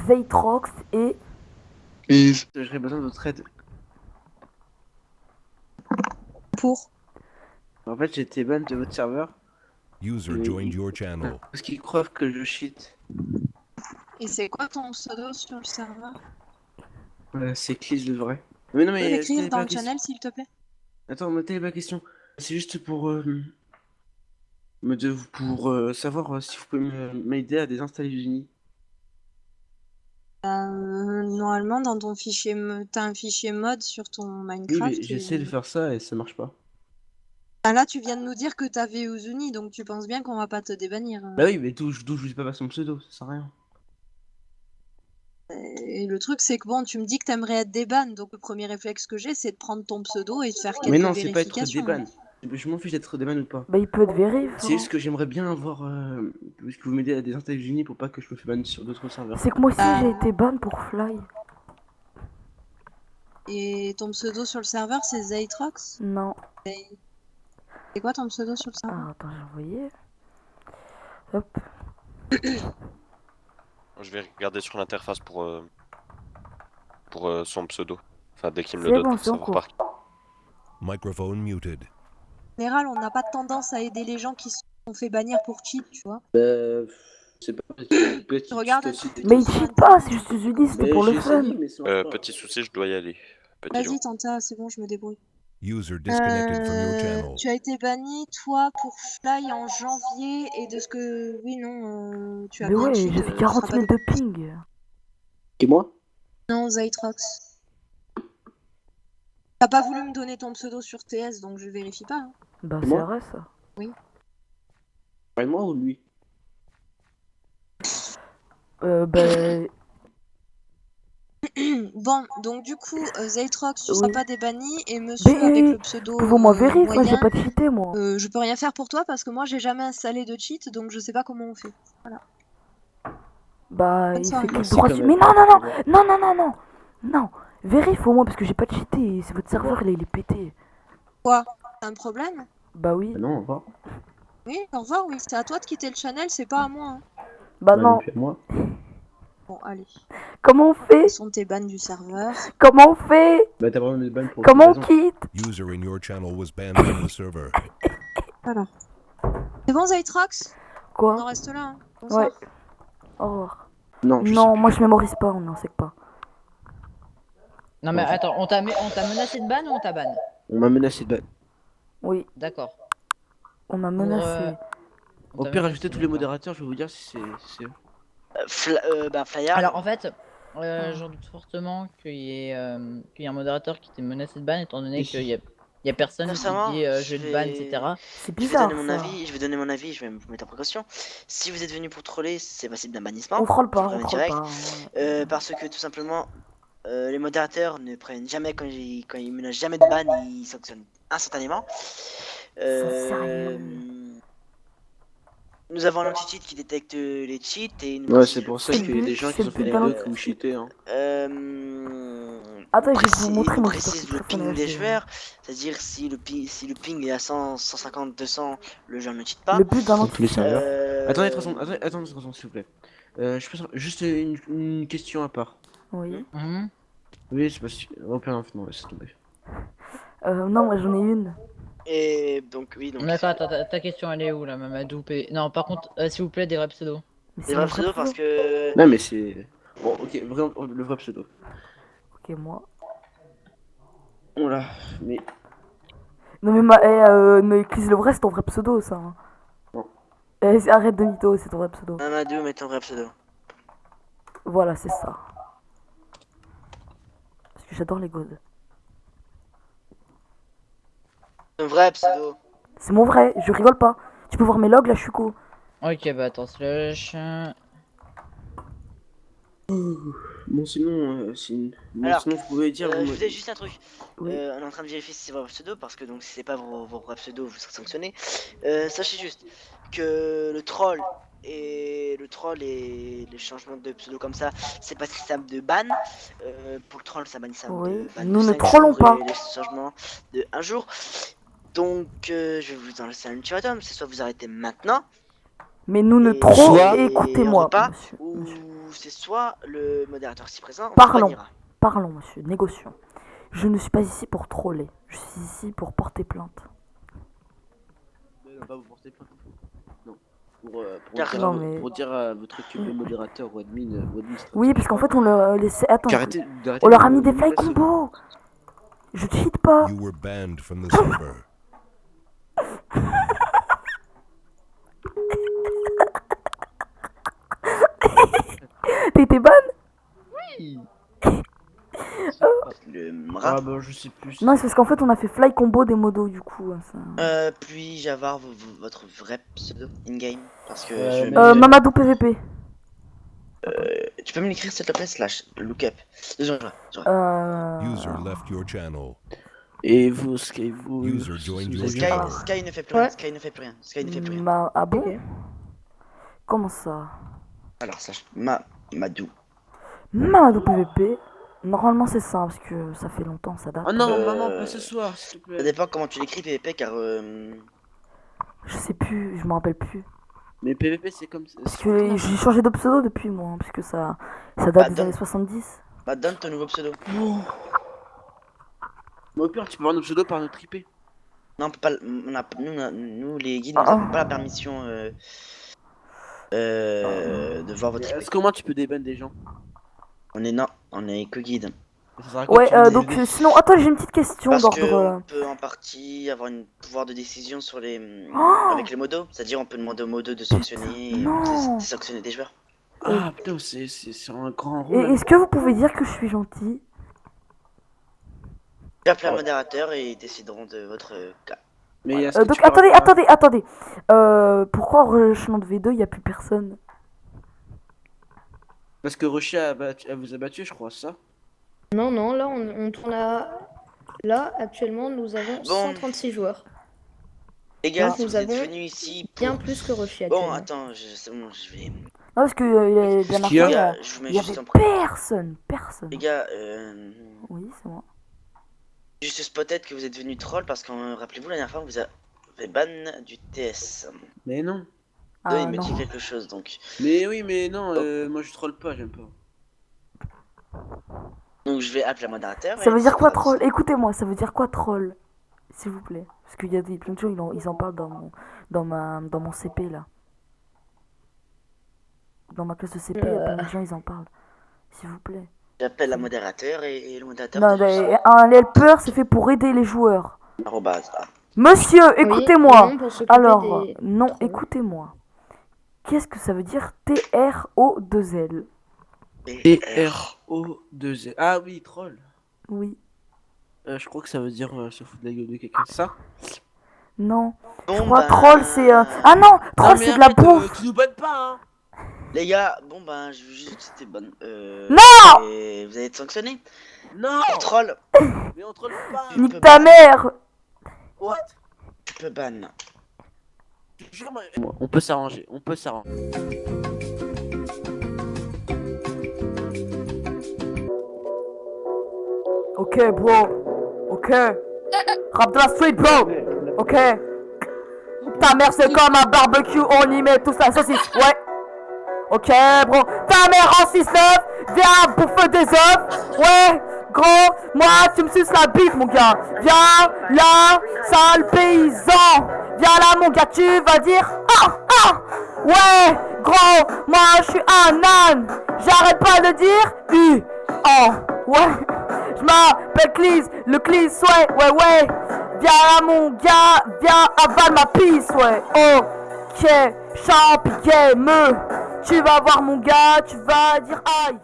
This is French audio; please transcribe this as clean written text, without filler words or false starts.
Zeitrox et... J'aurais besoin de votre aide. Pour. En fait, j'ai été ban de votre serveur. User joined your channel. Parce qu'ils croient que je cheat. Et c'est quoi ton pseudo sur le serveur? C'est Clis le vrai. Mais non, Tu peux mais l'écrire telle est dans pas le la question. channel s'il te plaît? Attends, mais telle est pas la question. C'est juste pour savoir si vous pouvez m'aider à désinstaller Uni. Normalement dans ton fichier, t'as un fichier mod sur ton Oui, Minecraft. mais j'essaie de faire ça et ça marche pas. Ah, là tu viens de nous dire que t'avais Uzuni, donc tu penses bien qu'on va pas te débannir. Bah oui, mais d'où je vous ai pas passé mon pseudo, ça sert à rien. Et le truc c'est que bon, tu me dis que t'aimerais être déban, donc le premier réflexe que j'ai c'est de prendre ton pseudo et de faire quelques Mais non, c'est pas être vérifications. déban. Je m'en fiche d'être déban ou pas. Bah il peut être vérif. C'est juste que j'aimerais bien avoir... que vous m'aidez à désinstaller Uni pour pas que je me fais ban sur d'autres serveurs. C'est que moi aussi j'ai été ban pour Fly. Et ton pseudo sur le serveur c'est Zeitrox? Non. C'est quoi ton pseudo sur le serveur? Ah, attends, j'ai envoyé. Hop. Je vais regarder sur l'interface pour son pseudo. Enfin, dès qu'il me C'est le donne, bon, pour c'est en savoir cours. par- Microphone muted. En général, on n'a pas tendance à aider les gens qui se sont fait bannir pour cheat, tu vois. C'est pas petit. Regarde, Mais il cheat pas, c'est juste Uzuni, c'était pour le fun. Petit souci, je dois y aller. Petit Jean. Vas-y, Tanta, c'est bon, je me débrouille. User disconnected from your channel. Tu as été banni, toi, pour Fly en janvier, et de ce que... Oui, non, tu as Mais bien ouais, cheat, j'ai fait tu 40 seras 000 pas de ping. Et moi? Non, Zeitrox. T'as pas voulu me donner ton pseudo sur TS, donc je vérifie pas. Hein. Bah Et c'est moi vrai ça. Moi ou lui? Bah... Bon, donc du coup, Zeitrox, tu Oui. seras pas débanni, et monsieur Mais avec le pseudo pouvez-moi vérifier, moi moyen, j'ai pas cheaté moi. je peux rien faire pour toi parce que moi j'ai jamais installé de cheat, donc je sais pas comment on fait. Voilà. Bah Bonne il soirée. fait clic Merci droit quand sur... même. Mais non. Non, vérifie au moins parce que j'ai pas cheaté, c'est votre serveur là, il est pété. Quoi? T'as un problème? Bah oui. Non, au revoir. Oui, au revoir, oui. C'est à toi de quitter le channel, c'est pas à moi. Hein. Bah non. depuis moi. Bon, allez. Comment on Ils fait? sont tes bans du serveur. Comment on fait? Bah t'as vraiment des ban pour Comment on aucune raison. quitte? User in your channel was banned from the server. Voilà. C'est bon, Zeitrox? On en Quoi? reste là. Hein. Bonsoir. Ouais. Au revoir. Non, je sais Non, plus. moi je mémorise pas, on n'en sait pas. Non mais attends, on t'a menacé de ban ou on t'a ban? On m'a menacé de ban. Oui, D'accord. on m'a Pour, menacé. Au pire, ajoutez tous les modérateurs, je vais vous dire si c'est eux. Flyer. Alors en fait, j'en doute fortement qu'il y ait un modérateur qui t'ait menacé de ban étant donné qu'il y a personne qui Sincèrement, dit je je vais te ban, vais- etc. C'est Je vais bizarre donner mon ça. avis, je vais donner mon avis, je vais me mettre en précaution. Si vous êtes venu pour troller, c'est passible d'un bannissement. On troll je pas, vous on préviens troll direct. pas. Parce que tout simplement, les modérateurs ne prennent jamais quand ils menacent jamais de ban, ils sanctionnent instantanément. sérieux. Nous avons un anti-cheat qui détecte les cheats et nous Ouais, c'est pour ça C'est qu'il y a le des but, gens c'est qui le ont fait but des d'un vidéos qui ont cheaté. Hein. Attends, je vais vous précise, montrer il mon précise tuto le ping personnage des de- joueurs, c'est-à-dire si le ping est à 100, 150, 200, le joueur ne cheat pas. Le but d'un Dans tous les anti serveurs. Euh, Attendez, attendez, s'il vous plaît. Je peux juste une question à part. Oui. Mhm. Oui, c'est pas si... Oh, pardon, non, laisse tomber. Non, moi j'en ai une. Et donc, oui, donc. D'accord, ta question elle est où là, Mamadou Non, par contre, s'il vous plaît, des vrais pseudos. Mais C'est mon vrai pseudo parce que. Non, mais c'est... Bon, ok, vraiment, le vrai pseudo. Ok, moi. Voilà, mais... Non mais Chris le vrai c'est ton vrai pseudo ça. Hein. Non. Arrête de mytho, c'est ton vrai pseudo. Mamadou, mets ton vrai pseudo. Voilà, c'est ça. Parce que j'adore les godes. Ton vrai pseudo. C'est mon vrai, je rigole pas. Tu peux voir mes logs là, je suis co. Ok, bah attends, slash. Bon, sinon, Alors, sinon, vous pouvez dire... je vous- voulais juste un truc. Oui. On est en train de vérifier si c'est votre pseudo parce que donc si c'est pas vos vrais pseudos, vous serez sanctionné. Sachez juste que le troll et les changements de pseudo comme ça, c'est pas simple de ban. Pour le troll, ça bannissable Oui. de ban Nous de ne 5 trollons jours pas. et les changements de 1 jour. Donc, je vais vous en laisser un ultimatum. C'est soit vous arrêtez maintenant, Mais nous ne Et- trop Soit- écoutez-moi, repas, monsieur. ou Monsieur. c'est soit le modérateur ici présent, on Parlons. bannira. Parlons, monsieur, négocions. Je ne suis pas ici pour troller, je suis ici pour porter plainte. Mais non, pas vous porter plainte. Non. Car- Non, mais- Pour dire à votre équipe de modérateur ou admin ou administrateur. Oui, parce qu'en fait, on leur laissait. Attends, Qu'arrêtez- d'arrêter on leur de- a mis des de- fly de- combos. Je cheat pas. You were banned from the server. T'étais bonne? Le rat. Ah bah je sais plus. Non, c'est parce qu'en fait, on a fait fly combo des modos, du coup. Ça... Puis-je avoir votre vrai pseudo in-game? Parce que Mamadou PVP. tu peux me l'écrire s'il te plaît, slash lookup. Je User left your channel. Et vous, Sky, vous. User joined your Sky, channel. Sky ne fait plus rien, Sky ne fait plus rien, Sky ne fait plus rien. Ah bon? Ok. Comment ça? Alors, slash Madou. Mamadou PVP. Normalement, c'est ça, parce que ça fait longtemps, ça date. Oh non, Euh, maman, pas ce soir, s'il te Ça plaît. dépend comment tu l'écris PVP car Je sais plus, je me rappelle plus. Mais PVP, c'est comme ça. Parce que j'ai changé de pseudo depuis, moi, parce que ça date Bah, des donne- années 70. bah donne ton nouveau pseudo. Mais au pire, tu peux avoir notre pseudo par notre IP. Non, on peut pas. Nous les guides, Ah, nous ah. avons pas la permission de voir votre IP. Est-ce qu'au moins tu peux déban des gens? On est que guide. Ça sert à quoi Ouais, que tu nous donc aides sinon, attends, j'ai une petite question Parce d'ordre. qu'on peut en partie avoir une pouvoir de décision sur les Oh avec les modos, c'est-à-dire on peut demander aux modos de sanctionner, non. de sanctionner des joueurs. Ah putain, c'est un grand Et rôle. est-ce que vous pouvez dire que je suis gentil? Je vais appeler un modérateur et ils décideront de votre cas. Mais est-ce que Donc tu peux attendez, avoir- attendez. Pourquoi en relâchement de V2, il n'y a plus personne? Parce que Rocher elle vous a battu, je crois, ça. Non, non, là, on tourne à... Là, actuellement, nous avons Bon. 136 joueurs. Les gars, Donc, si nous vous êtes avons venus ici pour... Bien plus que Rocher Bon, actuellement. attends, c'est bon, je vais... Non, parce que la dernière qu'il y a fois, Les gars, je vous mets il y juste avait en premier. personne. Les gars, Oui, c'est moi. juste peut-être que vous êtes venus troll parce que, rappelez-vous, la dernière fois, vous avez ban du TS. Mais non. Ah, il me non. dit quelque chose, donc... Mais oui, mais non, moi je troll pas, j'aime pas. Donc je vais appeler un modérateur. Ça et veut dire quoi sera- troll? Écoutez-moi, ça veut dire quoi troll? S'il vous plaît. Parce qu'il y a plein de gens, ils en parlent dans mon CP là. Dans ma classe de CP, il y a plein de gens, ils en parlent. S'il vous plaît. J'appelle un modérateur et le modérateur... Non, un helper, c'est fait pour aider les joueurs. Arrobase, ah. Monsieur, Oui, écoutez-moi. non, pour s'occuper Alors, des- non, trolls. écoutez-moi. Qu'est-ce que ça veut dire TRO2L? T-R-O-2-Z. Ah oui, troll. Oui. Je crois que ça veut dire se foutre de la gueule de quelqu'un, c'est ça? Non. Bon, Je crois bah, troll, c'est... Ah non, troll, c'est de la bouffe. Tu nous bannes pas, hein. Les gars, bon ben, je veux juste que c'était bon. Non. Et vous allez être sanctionné. Non. Pour troll, Mais on troll pas. Tu Nique peux ta ban. mère. What? tu peux ban. On peut s'arranger, on peut s'arranger. Ok, bro. Ok. Rap de la street, bro. Ok. Ta mère, c'est comme un barbecue, on y met tout ça, saucisse. Ouais. Ok, bro. Ta mère en 6-9, viens bouffer des œufs. Ouais. Gros, moi, tu me suces la bite, mon gars. Viens là, sale paysan. Viens là, mon gars, tu vas dire. Ah, ah. Ouais, gros, moi, je suis un âne. J'arrête pas de dire. Ouais. Je m'appelle Cleese, le Cleese, ouais. Viens là, mon gars, viens avale ma pisse, ouais. Ok, champ, me. Tu vas voir, mon gars, tu vas dire aïe.